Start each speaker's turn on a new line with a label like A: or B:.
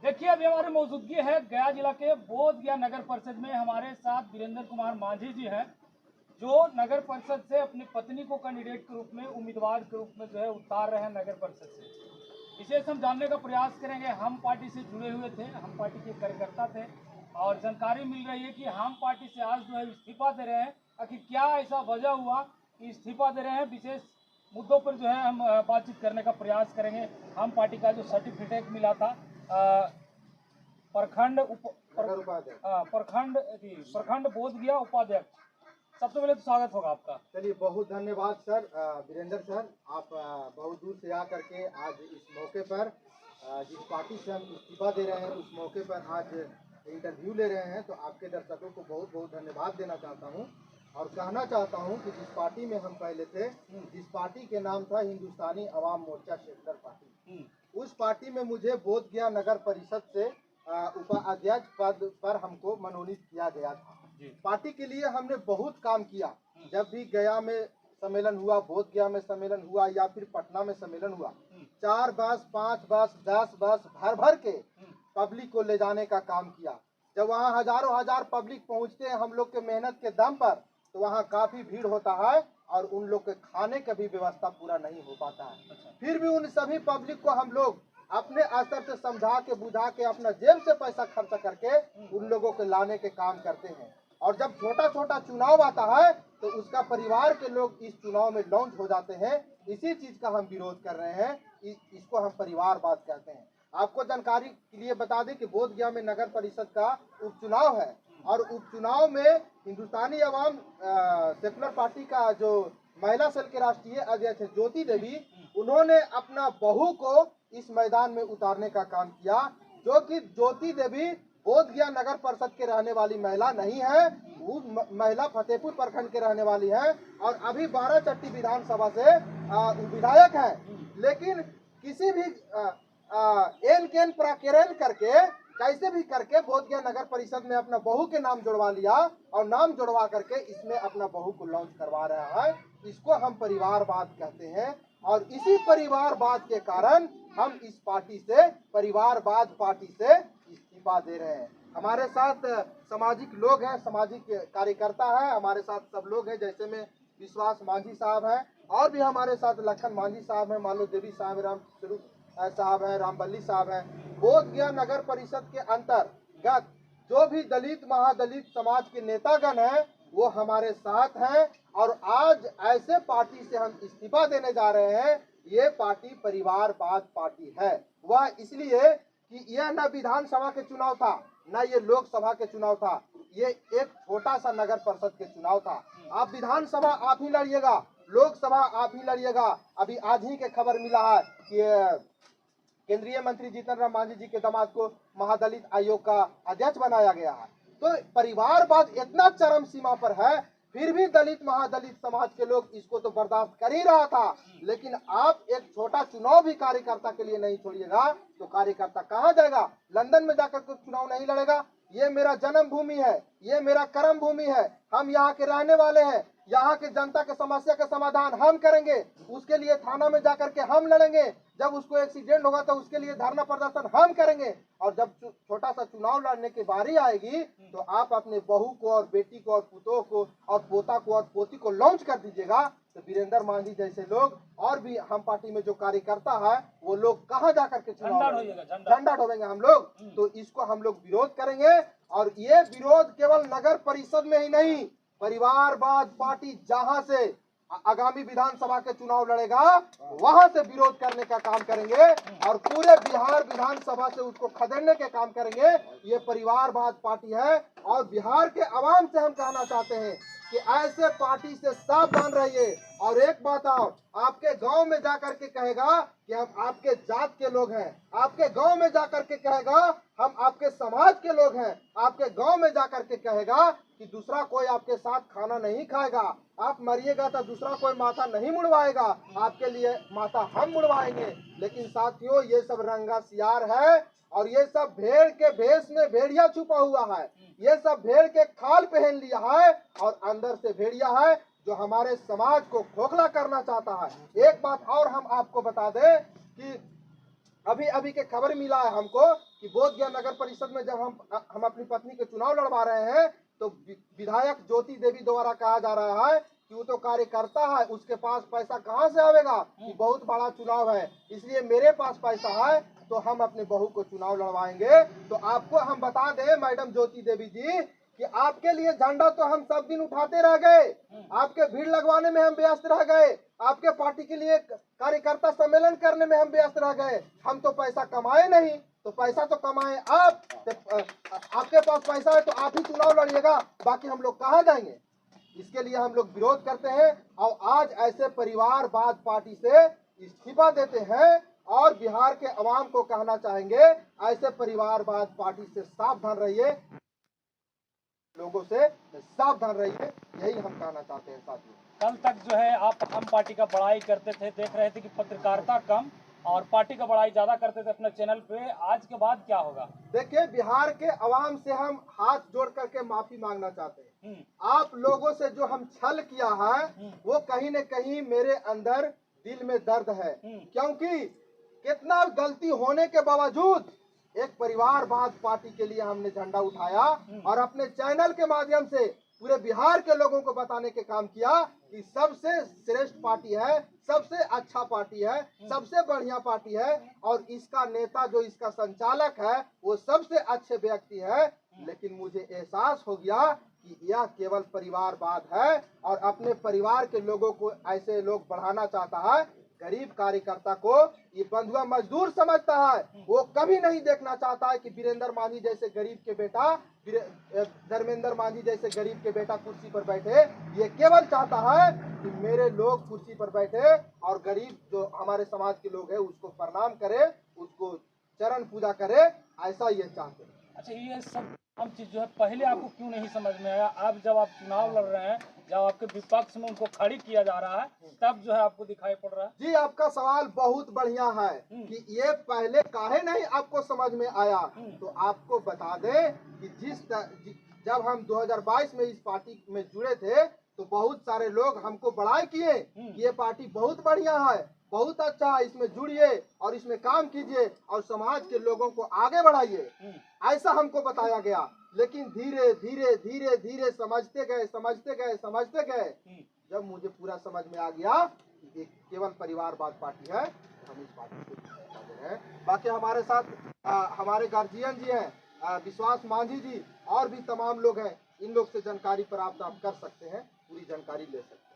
A: देखिए, अभी हमारी मौजूदगी है गया जिला के बोधगया नगर परिषद में। हमारे साथ वीरेंद्र कुमार मांझी जी हैं, जो नगर परिषद से अपनी पत्नी को कैंडिडेट के रूप में, उम्मीदवार के रूप में जो है उतार रहे हैं नगर परिषद से। विशेष हम जानने का प्रयास करेंगे। हम पार्टी से जुड़े हुए थे, हम पार्टी के कार्यकर्ता थे और जानकारी मिल रही है कि हम पार्टी से आज जो है इस्तीफा दे रहे हैं। आखिर क्या ऐसा वजह हुआ कि इस्तीफा दे रहे हैं, विशेष मुद्दों पर जो है हम बातचीत करने का प्रयास करेंगे। हम पार्टी का जो सर्टिफिकेट मिला था प्रखंड बोधगया उपाध्यक्ष, सबसे पहले तो स्वागत होगा आपका।
B: चलिए, बहुत धन्यवाद सर, वीरेंद्र सर। आप बहुत दूर से आकर के आज इस मौके पर जिस पार्टी से हम इस्तीफा दे रहे हैं उस मौके पर आज इंटरव्यू ले रहे हैं, तो आपके दर्शकों को बहुत बहुत धन्यवाद देना चाहता हूं और कहना चाहता हूं कि जिस पार्टी में हम पहले थे, जिस पार्टी के नाम था हिंदुस्तानी अवाम मोर्चा सेक्युलर पार्टी, उस पार्टी में मुझे बोधगया नगर परिषद से उपाध्यक्ष पद पर हमको मनोनीत किया गया था। पार्टी के लिए हमने बहुत काम किया। जब भी गया में सम्मेलन हुआ, बोधगया में सम्मेलन हुआ या फिर पटना में सम्मेलन हुआ, 4 बस, 5 बस, 10 बस भर भर के पब्लिक को ले जाने का काम किया। जब वहाँ हजारों हजार पब्लिक पहुँचते हैं हम लोग के मेहनत के दम पर, तो वहाँ काफी भीड़ होता है और उन लोग के खाने का भी व्यवस्था पूरा नहीं हो पाता है। फिर भी उन सभी पब्लिक को हम लोग अपने स्तर से समझा के, बुझा के, अपना जेब से पैसा खर्च करके उन लोगों को लाने के काम करते हैं। और जब छोटा छोटा चुनाव आता है तो उसका परिवार के लोग इस चुनाव में लॉन्च हो जाते हैं। इसी चीज का हम विरोध कर रहे हैं, इसको हम परिवारवाद कहते हैं। आपको जानकारी के लिए बता दें कि बोधगया में नगर परिषद का उपचुनाव है और उपचुनाव में हिंदुस्तानी अवाम सेकुलर पार्टी का जो महिला सेल के राष्ट्रीय अध्यक्ष ज्योति देवी, उन्होंने अपना बहू को इस मैदान में उतारने का काम किया, जो कि ज्योति देवी बोधगया नगर परिषद के रहने वाली महिला नहीं है, वो महिला फतेहपुर प्रखंड के रहने वाली है और अभी 12 चट्टी विधानसभा से विधायक है। लेकिन किसी भी एन केन प्रकरण करके, कैसे भी करके बोधगया नगर परिषद में अपना बहू के नाम जुड़वा लिया और नाम जुड़वा करके इसमें अपना बहू को लॉन्च करवा रहा है। इसको हम परिवारवाद कहते हैं और इसी परिवारवाद के कारण हम इस पार्टी से, परिवारवाद पार्टी से इस्तीफा दे रहे हैं। हमारे साथ सामाजिक लोग हैं, सामाजिक कार्यकर्ता है, हमारे साथ सब लोग हैं। जैसे में विश्वास मांझी साहब हैं और भी हमारे साथ लखन मांझी साहब हैं, मालो देवी साहब, राम स्वरूप साहब हैं, रामबल्ली साहब हैं। बोधगया नगर परिषद के अंतर्गत जो भी दलित महादलित समाज के नेतागण हैं वो हमारे साथ हैं और आज ऐसे पार्टी से हम इस्तीफा देने जा रहे हैं। ये पार्टी परिवारवाद पार्टी है। वह इसलिए कि यह न विधानसभा के चुनाव था, न ये लोकसभा के चुनाव था, ये एक छोटा सा नगर परिषद के चुनाव था। आप विधानसभा आप ही लड़िएगा, लोकसभा आप ही लड़िएगा। अभी आज ही के खबर मिला है कि केंद्रीय मंत्री जीतन राम मांझी जी के दामाद को महादलित आयोग का अध्यक्ष बनाया गया है। तो परिवारवाद इतना चरम सीमा पर है, फिर भी दलित महादलित समाज के लोग इसको तो बर्दाश्त कर ही रहा था। लेकिन आप एक छोटा चुनाव भी कार्यकर्ता के लिए नहीं छोड़िएगा तो कार्यकर्ता कहाँ जाएगा? लंदन में जाकर के चुनाव नहीं लड़ेगा। ये मेरा जन्म भूमि है, ये मेरा कर्म भूमि है, हम यहाँ के रहने वाले हैं, यहाँ के जनता के समस्या का समाधान हम करेंगे। उसके लिए थाना में जाकर के हम लड़ेंगे, जब उसको एक्सीडेंट होगा तो उसके लिए धरना प्रदर्शन हम करेंगे। और जब छोटा सा चुनाव लड़ने की बारी आएगी तो आप अपने बहू को और बेटी को और पुतों को और पोता को और पोती को लॉन्च कर दीजिएगा। तो वीरेंद्र मांझी जैसे लोग और भी हम पार्टी में जो कार्यकर्ता है वो लोग कहाँ जाकर के चुनाव झंडा ढोएंगे हम लोग। तो इसको हम लोग विरोध करेंगे और ये विरोध केवल नगर परिषद में ही नहीं, परिवारवाद पार्टी जहां से आगामी विधानसभा के चुनाव लड़ेगा वहां से विरोध करने का काम करेंगे और पूरे बिहार विधानसभा से उसको खदेड़ने के काम करेंगे। ये परिवारवाद पार्टी है और बिहार के अवाम से हम कहना चाहते हैं कि ऐसे पार्टी से सावधान रहिए। और एक बात और, आपके गांव में जाकर के कहेगा कि हम आपके जात के लोग हैं, आपके गांव में जाकर के कहेगा हम आपके समाज के लोग हैं, आपके गांव में जाकर के कहेगा कि दूसरा कोई आपके साथ खाना नहीं खाएगा, आप मरिएगा तो दूसरा कोई माथा नहीं मुड़वाएगा, आपके लिए माथा हम मुड़वाएंगे। लेकिन साथियों, ये सब रंगा सियार है और ये सब भेड़ के भेष में भेड़िया छुपा हुआ है। ये सब भेड़ के खाल पहन लिया है और अंदर से भेड़िया है जो हमारे समाज को खोखला करना चाहता है। एक बात और हम आपको बता दें कि अभी अभी के खबर मिला है हमको कि बोधगया नगर परिषद में जब हम अपनी पत्नी के चुनाव लड़वा रहे हैं तो विधायक ज्योति देवी द्वारा कहा जा रहा है कि वो तो कार्यकर्ता है, उसके पास पैसा कहाँ से आवेगा, कि बहुत बड़ा चुनाव है, इसलिए मेरे पास पैसा है तो हम अपने बहू को चुनाव लड़वाएंगे। तो आपको हम बता दें मैडम ज्योति देवी जी कि आपके लिए झंडा तो हम सब दिन उठाते रह गए, आपके भीड़ लगवाने में हम व्यस्त रह गए, आपके पार्टी के लिए कार्यकर्ता सम्मेलन करने में हम व्यस्त रह गए। हम तो पैसा कमाए नहीं, तो पैसा तो कमाए आप, आपके पास पैसा है तो आप ही चुनाव लड़िएगा, बाकी हम लोग कहाँ जाएंगे। इसके लिए हम लोग विरोध करते हैं और आज ऐसे परिवारवाद पार्टी से इस्तीफा देते हैं और बिहार के अवाम को कहना चाहेंगे ऐसे परिवारवाद पार्टी से सावधान रहिए, लोगों से सावधान रहिए, यही हम कहना चाहते हैं साथियों।
A: कल तक जो है आप हम पार्टी का बड़ाई करते थे, देख रहे थे कि पत्रकारिता कम और पार्टी का बड़ाई ज्यादा करते थे अपने चैनल पे, आज के बाद क्या होगा?
B: देखिए, बिहार के अवाम से हम हाथ जोड़ करके माफी मांगना चाहते हैं। आप लोगों से जो हम छल किया है वो कहीं न कहीं मेरे अंदर दिल में दर्द है, क्योंकि कितना गलती होने के बावजूद एक परिवारवाद पार्टी के लिए हमने झंडा उठाया और अपने चैनल के माध्यम से पूरे बिहार के लोगों को बताने के काम किया कि सबसे श्रेष्ठ पार्टी है, सबसे अच्छा पार्टी है, सबसे बढ़िया पार्टी है और इसका नेता जो इसका संचालक है वो सबसे अच्छे व्यक्ति है। लेकिन मुझे एहसास हो गया कि यह केवल परिवारवाद है और अपने परिवार के लोगों को ऐसे लोग बढ़ाना चाहता है। गरीब कार्यकर्ता को ये बंधुआ मजदूर समझता है, वो कभी नहीं देखना चाहता है कि वीरेंद्र मांझी जैसे गरीब के बेटा, धर्मेंद्र मांझी जैसे गरीब के बेटा कुर्सी पर बैठे। ये केवल चाहता है कि मेरे लोग कुर्सी पर बैठे और गरीब जो हमारे समाज के लोग हैं उसको प्रणाम करे, उसको चरण पूजा करे, ऐसा ये चाहते हैं।
A: अच्छा, ये सब हम चीज जो है पहले आपको क्यों नहीं समझ में आया? अब जब आप चुनाव लड़ रहे हैं, जब आपके विपक्ष में उनको खड़ी किया जा रहा है, तब जो है आपको दिखाई पड़ रहा है।
B: जी, आपका सवाल बहुत बढ़िया है कि ये पहले काहे नहीं आपको समझ में आया। तो आपको बता दें कि जब हम 2022 में इस पार्टी में जुड़े थे तो बहुत सारे लोग हमको बड़ाई किए कि ये पार्टी बहुत बढ़िया है, बहुत अच्छा है, इसमें जुड़िए और इसमें काम कीजिए और समाज के लोगों को आगे बढ़ाइए, ऐसा हमको बताया गया। लेकिन धीरे धीरे धीरे धीरे समझते गए, जब मुझे पूरा समझ में आ गया कि केवल परिवारवाद पार्टी है, हम इस पार्टी को दे रहे हैं। बाकी हमारे साथ हमारे गार्जियन जी हैं, विश्वास मांझी जी और भी तमाम लोग हैं, इन लोग से जानकारी प्राप्त आप कर सकते हैं, पूरी जानकारी ले सकते हैं।